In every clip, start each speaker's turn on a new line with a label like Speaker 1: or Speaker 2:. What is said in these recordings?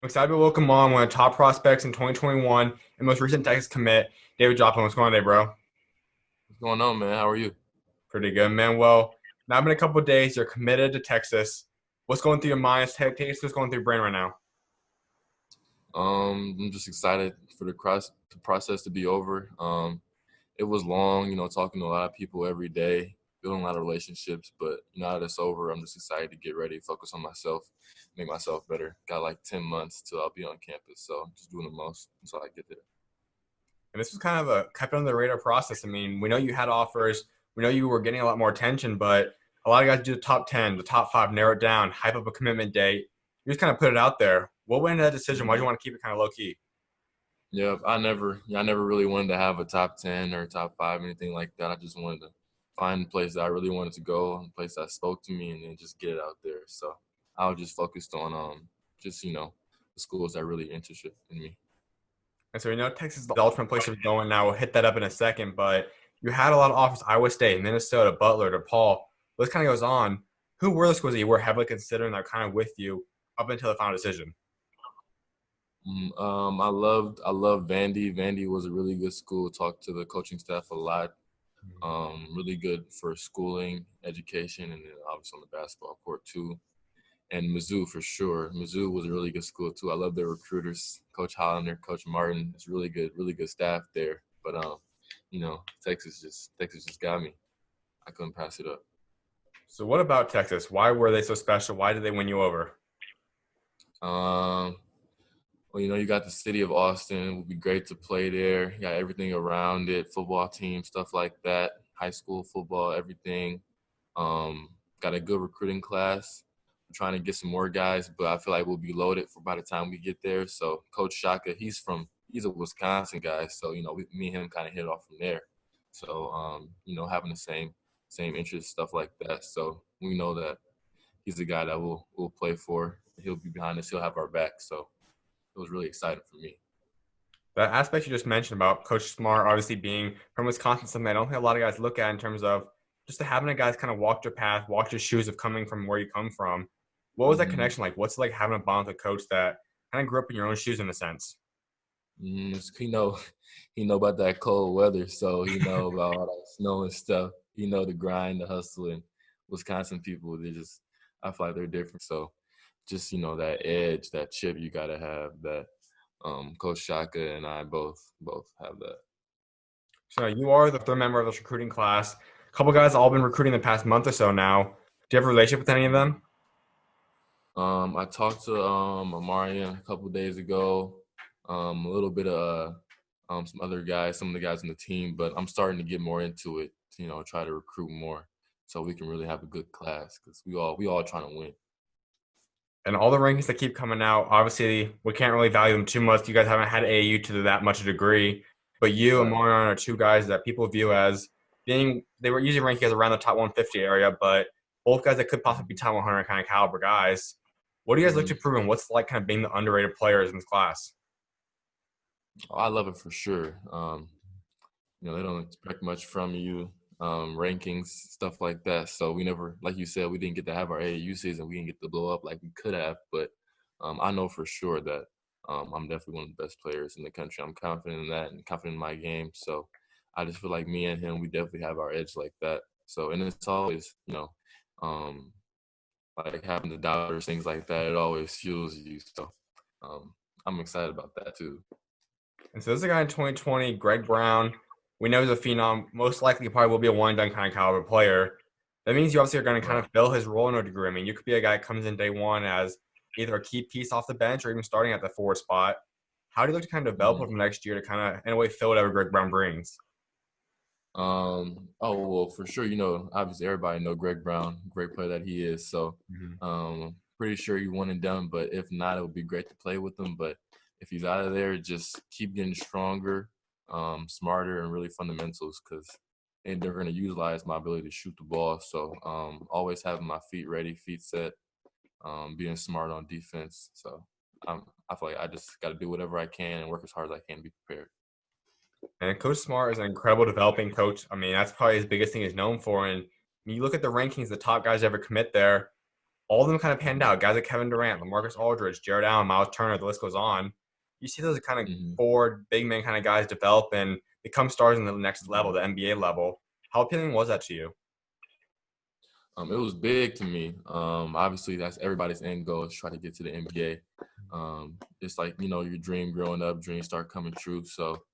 Speaker 1: I'm excited to welcome on one of the top prospects in 2021 and most recent Texas commit, David Joplin. What's going on today, bro?
Speaker 2: What's going on, man? How are you?
Speaker 1: Pretty good, man. Well, now been a couple of days. You're committed to Texas. What's going through your mind? Take us what's going through your brain right now.
Speaker 2: I'm just excited for the process to be over. It was long, talking to a lot of people every day, building a lot of relationships. But now that it's over, I'm just excited to get ready, focus on myself, make myself better. Got like 10 months till I'll be on campus, so just doing the most until I get there.
Speaker 1: And this was kind of a kept under the radar process. I mean, we know you had offers. We know you were getting a lot more attention, but a lot of guys do the top 10, the top five, narrow it down, hype up a commitment date. You just kind of put it out there. What went into that decision? Why do you want to keep it kind of low key?
Speaker 2: Yeah, I never really wanted to have a top 10 or top five, anything like that. I just wanted to find a place that I really wanted to go, a place that spoke to me, and then just get it out there. So I was just focused on just the schools that really interested in me.
Speaker 1: And so we know Texas is the ultimate place to be going now. We'll hit that up in a second, but you had a lot of offers: Iowa State, Minnesota, Butler, DePaul. This kind of goes on. Who were the schools that you were heavily considering that are kind of with you up until the final decision?
Speaker 2: I loved Vandy. Vandy was a really good school. Talked to the coaching staff a lot. Really good for schooling, education, and then obviously on the basketball court too. And Mizzou for sure. Mizzou was a really good school too. I love their recruiters, Coach Hollander, Coach Martin. It's really good staff there. But Texas just got me. I couldn't pass it up.
Speaker 1: So what about Texas? Why were they so special? Why did they win you over?
Speaker 2: Um, well, you got the city of Austin. It would be great to play there. You got everything around it, football team, stuff like that, high school football, everything. Um, got a good recruiting class. I'm trying to get some more guys, but I feel like we'll be loaded for by the time we get there. So Coach Shaka, he's a Wisconsin guy, so me and him kind of hit it off from there. So having the same interests, stuff like that. So we know that he's the guy that we'll play for. He'll be behind us. He'll have our back. So it was really exciting for me.
Speaker 1: The aspect you just mentioned about Coach Smart obviously being from Wisconsin, something I don't think a lot of guys look at in terms of just having a guys kind of walk your path, walk your shoes of coming from where you come from. What was that
Speaker 2: Mm-hmm.
Speaker 1: connection like? What's it like having a bond with a coach that kind of grew up in your own shoes in a sense?
Speaker 2: He know about that cold weather, so he know about all that snow and stuff. He know the grind, the hustle, and Wisconsin people. I feel like they're different. So, just that edge, that chip, you gotta have that. Coach Shaka and I both have that.
Speaker 1: So you are the third member of this recruiting class. A couple guys all been recruiting the past month or so now. Do you have a relationship with any of them?
Speaker 2: I talked to Amarian a couple days ago. A little bit of some other guys, some of the guys on the team, but I'm starting to get more into it. Try to recruit more so we can really have a good class because we all trying to win.
Speaker 1: And all the rankings that keep coming out, obviously we can't really value them too much. You guys haven't had AAU to that much a degree, but you and
Speaker 2: Right.
Speaker 1: Marion are two guys that people view as being they were usually ranked as around the top 150 area, but both guys that could possibly be top 100 kind of caliber guys. What do you guys look
Speaker 2: Mm-hmm.
Speaker 1: to prove, and what's like kind of being the underrated players in this class?
Speaker 2: Oh, I love it for sure. They don't expect much from you, rankings, stuff like that. So we never, like you said, we didn't get to have our AAU season. We didn't get to blow up like we could have. But I know for sure that I'm definitely one of the best players in the country. I'm confident in that and confident in my game. So I just feel like me and him, we definitely have our edge like that. So, and it's always, um, like having the doubters, things like that. It always fuels you. So um, I'm excited about that too.
Speaker 1: And so this is a guy in 2020, Greg Brown. We know he's a phenom. Most likely, probably will be a one and done kind of caliber player. That means you obviously are going to kind
Speaker 2: Right.
Speaker 1: of fill his role in a degree. I mean, you could be a guy that comes in day one as either a key piece off the bench or even starting at the forward spot. How do you look to kind of develop
Speaker 2: Mhm.
Speaker 1: him next year to kind of, in a way, fill whatever Greg Brown brings?
Speaker 2: Oh well, for sure. Obviously everybody know Greg Brown, great player that he is. So,
Speaker 1: Mhm.
Speaker 2: pretty sure he one and done. But if not, it would be great to play with him. But if he's out of there, just keep getting stronger, smarter, and really fundamentals because they're going to utilize my ability to shoot the ball. So, always having my feet ready, feet set, being smart on defense. So, I feel like I just got to do whatever I can and work as hard as I can to be prepared.
Speaker 1: And Coach Smart is an incredible developing coach. I mean, that's probably his biggest thing he's known for. And when you look at the rankings, the top guys ever commit there, all of them kind of panned out. Guys like Kevin Durant, LaMarcus Aldridge, Jared Allen, Miles Turner, the list goes on. You see those kind of
Speaker 2: Hmm.
Speaker 1: forward big man kind of guys develop and become stars in the next level,
Speaker 2: Hmm.
Speaker 1: the NBA level. How appealing was that to you?
Speaker 2: It was big to me. Obviously, that's everybody's end goal is try to get to the NBA. It's like your dream growing up, dreams start coming true. So,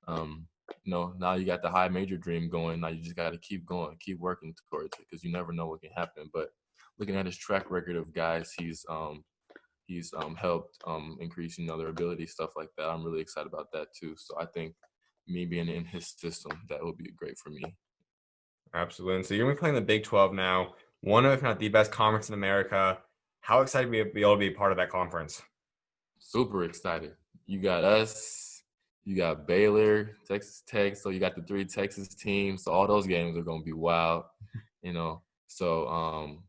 Speaker 2: now you got the high major dream going. Now you just got to keep going, keep working towards it because you never know what can happen. But looking at his track record of guys, he's helped increase their ability, stuff like that. I'm really excited about that too. So I think me being in his system, that would be great for me.
Speaker 1: Absolutely. And so you're gonna be playing the Big 12 now, one of, if not the best conference in America. How excited to be able to be a part of that conference?
Speaker 2: Super excited. You got us, you got Baylor, Texas Tech. So you got the three Texas teams. So all those games are gonna be wild, you know. So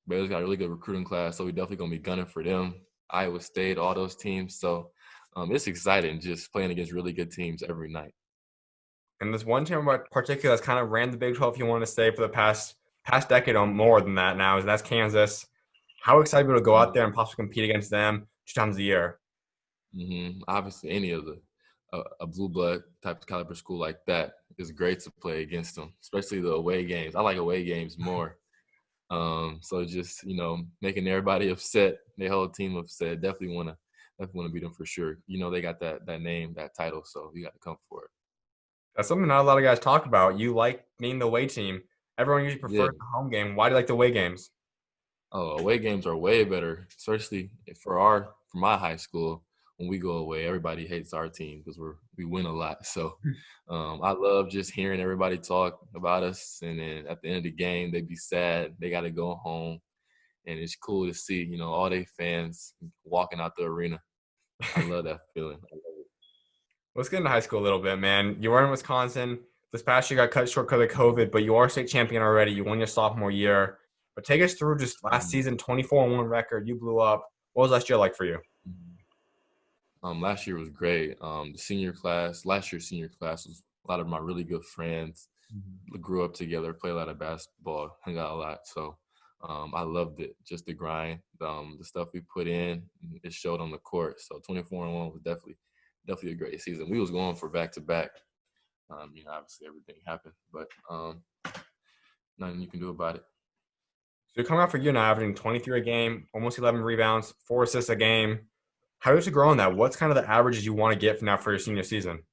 Speaker 2: Baylor's got a really good recruiting class, so we definitely gonna be gunning for them. Iowa State, all those teams. So it's exciting just playing against really good teams every night.
Speaker 1: And there's one team in particular that's kind of ran the Big 12, if you want to say, for the past decade or more than that now, is that's Kansas. How excited are you to go out there and possibly compete against them 2 times a year?
Speaker 2: Obviously, any of a blue blood type of caliber school like that is great to play against them, especially the away games. I like away games more. So just making everybody upset, their whole team upset. Definitely wanna beat them for sure. They got that name, that title, so you got to come for it.
Speaker 1: That's something not a lot of guys talk about. You like being the away team. Everyone usually
Speaker 2: Yeah.
Speaker 1: prefers the home game. Why do you like the away games?
Speaker 2: Oh, away games are way better, especially for my high school. When we go away, everybody hates our team because we win a lot. So I love just hearing everybody talk about us, and then at the end of the game, they be sad they got to go home, and it's cool to see all they fans walking out the arena. I love that feeling. I love it.
Speaker 1: Let's get into high school a little bit, man. You were in Wisconsin. This past year got cut short because of COVID, but you are state champion already. You won your sophomore year. But take us through just last
Speaker 2: Mhm.
Speaker 1: season, 24-1 record. You blew up. What was last year like for you?
Speaker 2: Mhm. Last year was great. Last year's senior class was a lot of my really good friends. We grew up together, played a lot of basketball, hung out a lot. So I loved it. Just the grind, the stuff we put in, it showed on the court. So 24-1 was definitely a great season. We was going for back to back. Obviously everything happened, but nothing you can do about it.
Speaker 1: So you're coming out for you now, averaging 23 a game, almost 11 rebounds, 4 assists a game. How is it growing that? What's kind of the averages you want to get for now for your senior season?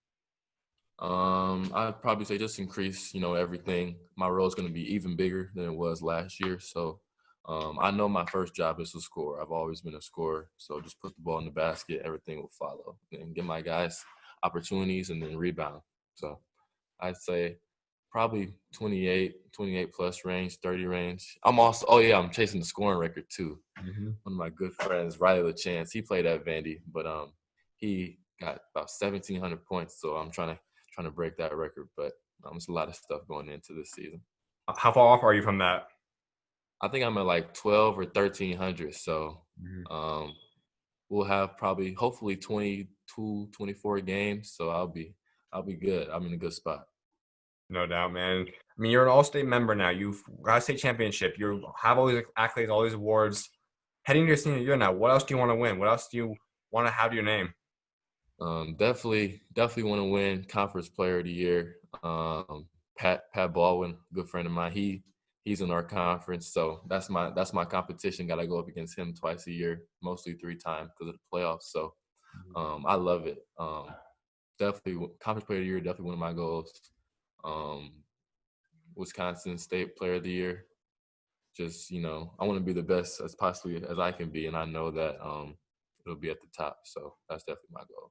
Speaker 2: I'd probably say just increase, everything. My role is going to be even bigger than it was last year. So I know my first job is to score. I've always been a scorer. So just put the ball in the basket, everything will follow. And give my guys opportunities and then rebound. So I'd say probably 28 plus range, 30 range. I'm chasing the scoring record too.
Speaker 1: Mhm.
Speaker 2: One of my good friends, Riley LaChance, he played at Vandy, but he got about 1,700 points. So I'm trying to break that record, but it's a lot of stuff going into this season.
Speaker 1: How far off are you from that?
Speaker 2: I think I'm at like 12 or 1,300. So
Speaker 1: Mhm.
Speaker 2: um, we'll have probably hopefully 22, 24 games. So I'll be good. I'm in a good spot.
Speaker 1: No doubt, man. I mean, you're an all-state member now. You've got a state championship. You have all these accolades, all these awards. Heading to your senior year now, what else do you want to win? What else do you want to have to your name?
Speaker 2: Definitely want to win Conference Player of the Year. Pat Baldwin, good friend of mine. He's in our conference, so that's my competition. Got to go up against him twice a year, mostly 3 times because of the playoffs. So I love it. Definitely Conference Player of the Year. Definitely one of my goals. Um, Wisconsin State Player of the Year. Just I want to be the best as possibly as I can be, and I know that it'll be at the top. So that's definitely my goal.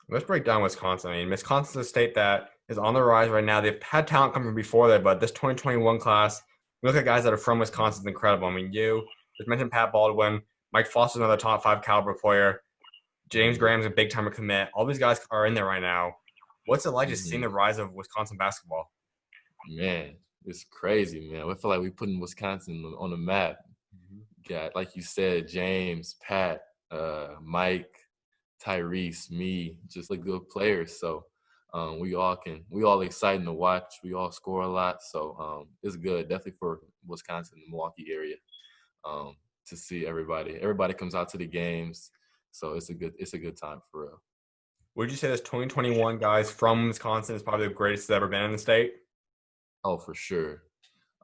Speaker 1: Let's break down Wisconsin. I mean, Wisconsin's a state that is on the rise right now. They've had talent come from before there, but this 2021 class, we look at guys that are from Wisconsin, is incredible. I mean, you just mentioned Pat Baldwin, Mike Foster's another top five caliber player. James
Speaker 2: Mhm.
Speaker 1: Graham's a big timer commit. All these guys are in there right now. What's it like just seeing
Speaker 2: Mhm.
Speaker 1: the rise of Wisconsin basketball?
Speaker 2: Man, it's crazy, man. I feel like we putting Wisconsin on the map.
Speaker 1: Mhm.
Speaker 2: Got like you said, James, Pat, Mike, Tyrese, me, just like good players. So we all exciting to watch. We all score a lot, so it's good. Definitely for Wisconsin, the Milwaukee area. to see everybody. Everybody comes out to the games, so it's a good time for real.
Speaker 1: Would you say this 2021 guys from Wisconsin is probably the greatest that's ever been in the state?
Speaker 2: Oh, for sure.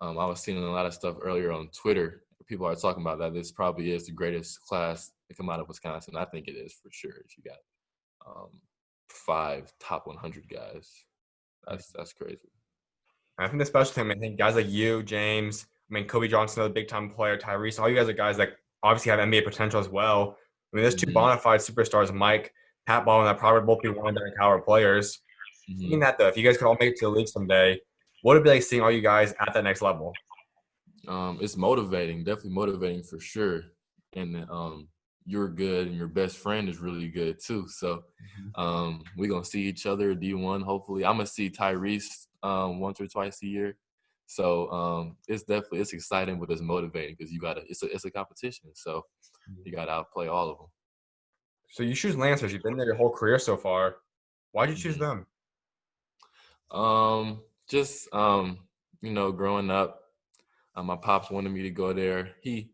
Speaker 2: I was seeing a lot of stuff earlier on Twitter. People are talking about that. This probably is the greatest class to come out of Wisconsin. I think it is for sure. If you got um, 5 top 100 guys, that's crazy.
Speaker 1: I think the special team, I think guys like you, James, I mean, Kobe Johnson, another big time player, Tyrese, all you guys are guys that obviously have NBA potential as well. I mean, there's two
Speaker 2: Hmm.
Speaker 1: bona fide superstars, Mike, Pat Baldwin, that probably both be one of their caliber players. Seeing
Speaker 2: Hmm.
Speaker 1: that though, if you guys could all make it to the league someday, what would it be like seeing all you guys at that next level?
Speaker 2: It's motivating, definitely motivating for sure. And you're good, and your best friend is really good too. So we're gonna see each other at D1. Hopefully, I'm gonna see Tyrese once or twice a year. So it's exciting, but it's motivating because it's a competition. So you gotta outplay all of
Speaker 1: So you choose Lancers. You've been there your whole career so far. Why'd you choose
Speaker 2: them.
Speaker 1: them?
Speaker 2: Just growing up, my pops wanted me to go there. He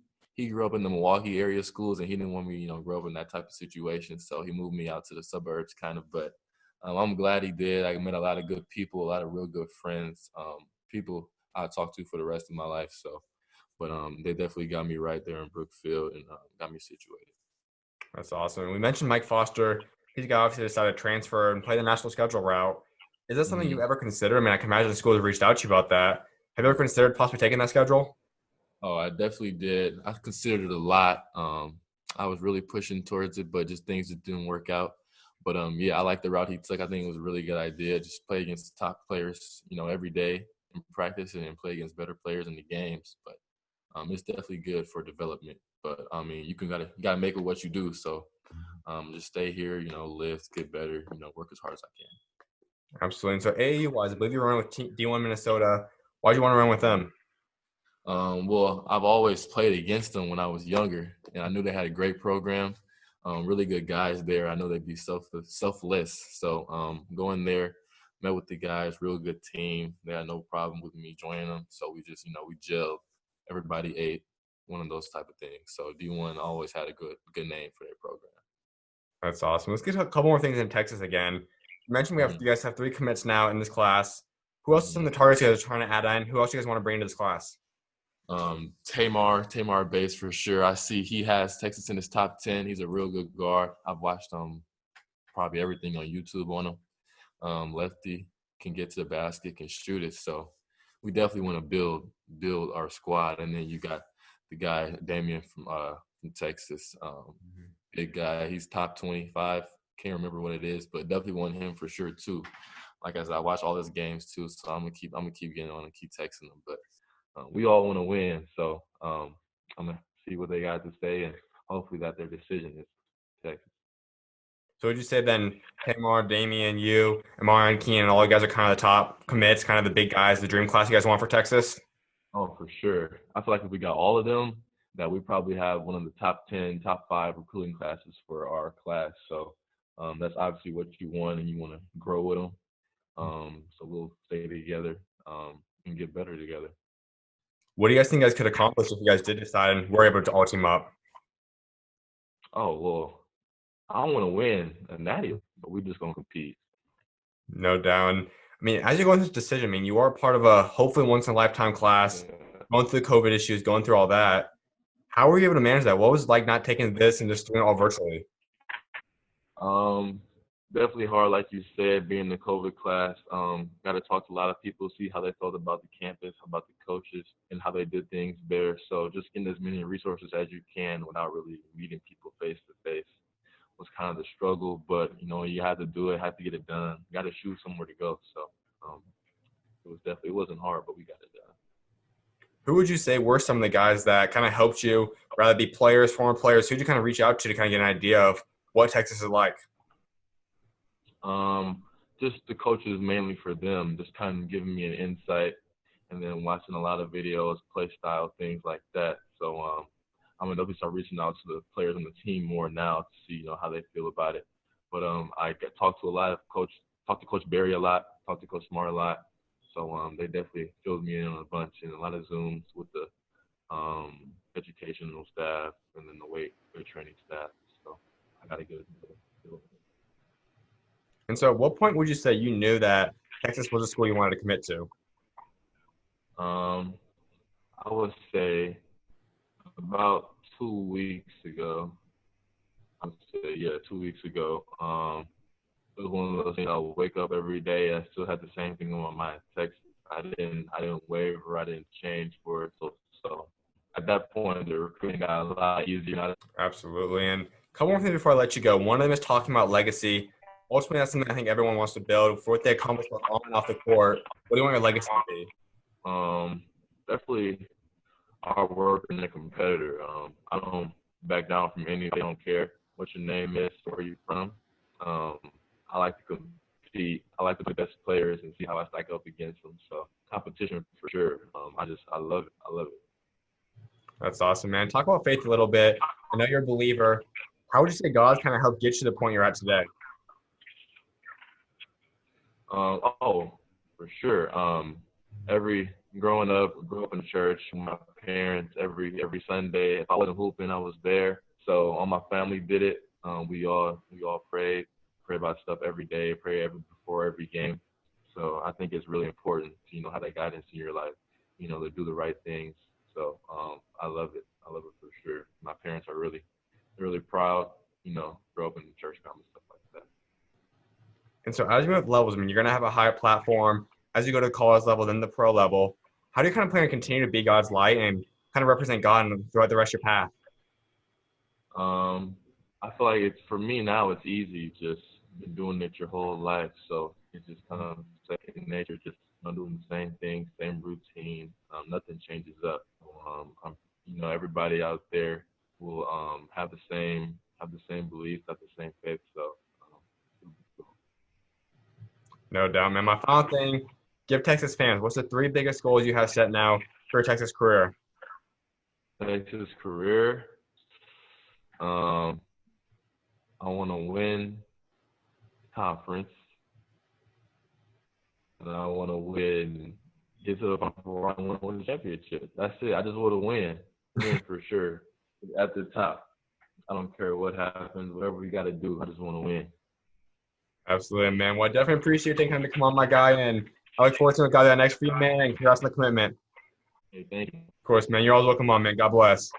Speaker 2: grew up in the Milwaukee area schools, and he didn't want me, grow up in that type of situation. So he moved me out to the suburbs, kind of. But I'm glad he did. I met a lot of good people, a lot of real good friends, people I talk to for the rest of my life. So, but they definitely got me right there in Brookfield and got me situated.
Speaker 1: That's awesome. We mentioned Mike Foster. He's a guy obviously decided to transfer and play the national schedule route. Is that something you've
Speaker 2: Hmm.
Speaker 1: ever considered? I mean, I can imagine schools have reached out to you about that. Have you ever considered possibly taking that schedule?
Speaker 2: Oh, I definitely did. I considered it a lot. I was really pushing towards it, but just things that didn't work out. But yeah, I like the route he took. I think it was a really good idea. Just play against top players, every day in practice, and then play against better players in the games. But it's definitely good for development. But I mean, you gotta make it what you do. So just stay here, lift, get better, work as hard as I can.
Speaker 1: Absolutely. And so AAU wise, I believe you were running with D1 Minnesota. Why'd you want to run with them?
Speaker 2: Well, I've always played against them when I was younger, and I knew they had a great program, really good guys there. I know they'd be selfless. So going there, met with the guys, real good team. They had no problem with me joining them. So we just, we gelled. Everybody ate, one of those type of things. So D1 always had a good name for their program.
Speaker 1: That's awesome. Let's get to a couple more things in Texas again. You mentioned
Speaker 2: Hmm.
Speaker 1: you guys have three commits now in this class. Who else are some
Speaker 2: Hmm.
Speaker 1: of the targets you guys are trying to add in? Who else do you guys want to bring into this class?
Speaker 2: Tamar Bates for sure. I see he has Texas in his top 10. He's a real good guard. I've watched probably everything on YouTube on him. Lefty can get to the basket, can shoot it. So we definitely want to build our squad. And then you got the guy Damian from Texas, big guy. He's top 25. Can't remember what it is, but definitely want him for sure too. Like I said, I watch all his games too, so I'm gonna keep getting on and keep texting them. But we all want to win, so I'm gonna see what they got to say, and hopefully that their decision is Texas.
Speaker 1: So would you say then Tamar, Damian, you, Amar, and Keenan, all you guys are kind of the top commits, kind of the big guys, the dream class you guys want for Texas?
Speaker 2: Oh, for sure. I feel like if we got all of them, that we probably have one of the top 10, top 5 recruiting classes for our class. So that's obviously what you want, and you want to grow with them. So we'll stay together and get better together.
Speaker 1: What do you guys think you guys could accomplish if you guys did decide and were able to all team up?
Speaker 2: Oh, well, I don't want to win a natty, but we're just going to compete.
Speaker 1: No doubt. And, I mean, as you go into this decision, I mean, you are part of a hopefully once in a lifetime class,
Speaker 2: Yeah.
Speaker 1: going through the COVID issues, going through all that. How were you able to manage that? What was it like not taking this and just doing it all virtually?
Speaker 2: Um, Definitely hard, like you said, being in the COVID class. Got to talk to a lot of people, see how they felt about the campus, about the coaches, and how they did things there. So just getting as many resources as you can without really meeting people face to face was kind of the struggle. But you had to do it, had to get it done. Got to shoot somewhere to go. So um, it wasn't hard, but we got it done.
Speaker 1: Who would you say were some of the guys that kind of helped you, rather be players, former players? Who'd you kind of reach out to kind of get an idea of what Texas is like?
Speaker 2: Um, just the coaches mainly for them, just kind of giving me an insight, and then watching a lot of videos, play style, things like that. So I'm gonna definitely start reaching out to the players on the team more now to see how they feel about it. But I get talked to a lot of talked to Coach Barry a lot, talked to Coach Smart a lot. So they definitely filled me in on a bunch and a lot of Zooms with the educational staff, and then the weight training staff. So I got to get it.
Speaker 1: And so, at what point would you say you knew that Texas was a school you wanted to commit to?
Speaker 2: Um, I would say about 2 weeks ago. I would say, yeah, 2 weeks ago. It was one of those things. I would wake up every day. I still had the same thing on my mind. Texas. I didn't waver. I didn't change for it. So at that point, the recruiting got a lot easier.
Speaker 1: Absolutely. And a couple more things before I let you go. One of them is talking about legacy. Ultimately, that's something I think everyone wants to build for what they accomplish both on and off the court. What do you want your legacy to be?
Speaker 2: Definitely hard work and a competitor. I don't back down from anything. I don't care what your name is, where you're from. Um, I like to compete. I like to be the best players and see how I stack up against them. So competition for sure. I love it. I love it.
Speaker 1: That's awesome, man. Talk about faith a little bit. I know you're a believer. How would you say God's kind of helped get you to the point you're at today?
Speaker 2: Oh, for sure. Every growing up, grew up in church. My parents every Sunday. If I wasn't hooping, I was there. So all my family did it. We all pray about stuff every day. Pray before every game. So I think it's really important to have that guidance in your life. To do the right things. So I love it. I love it for sure. My parents are really proud. Grow up in the church environment, stuff like that.
Speaker 1: And so as you move levels, I mean, you're going to have a higher platform as you go to the college level, then the pro level. How do you kind of plan to continue to be God's light and kind of represent God throughout the rest of your path?
Speaker 2: I feel like it's for me now. It's easy, just been doing it your whole life, so it's just kind of second nature. Just doing the same thing, same routine. Nothing changes up. Everybody out there will have the same beliefs, have the same faith. So
Speaker 1: No doubt, man. My final thing, give Texas fans, what's the three biggest goals you have set now for your Texas career?
Speaker 2: Texas career. Um, I want to win conference, and I want to get to the point where I want to win the championship. That's it. I just want to win for sure. At the top, I don't care what happens, whatever we got to do. I just want to win.
Speaker 1: Absolutely, man. Well, I definitely appreciate you taking time to come on, my guy, and I look forward to what God that next for you, man, and congrats on the commitment.
Speaker 2: Hey, thank you.
Speaker 1: Of course, man. You're always welcome on, man. God bless.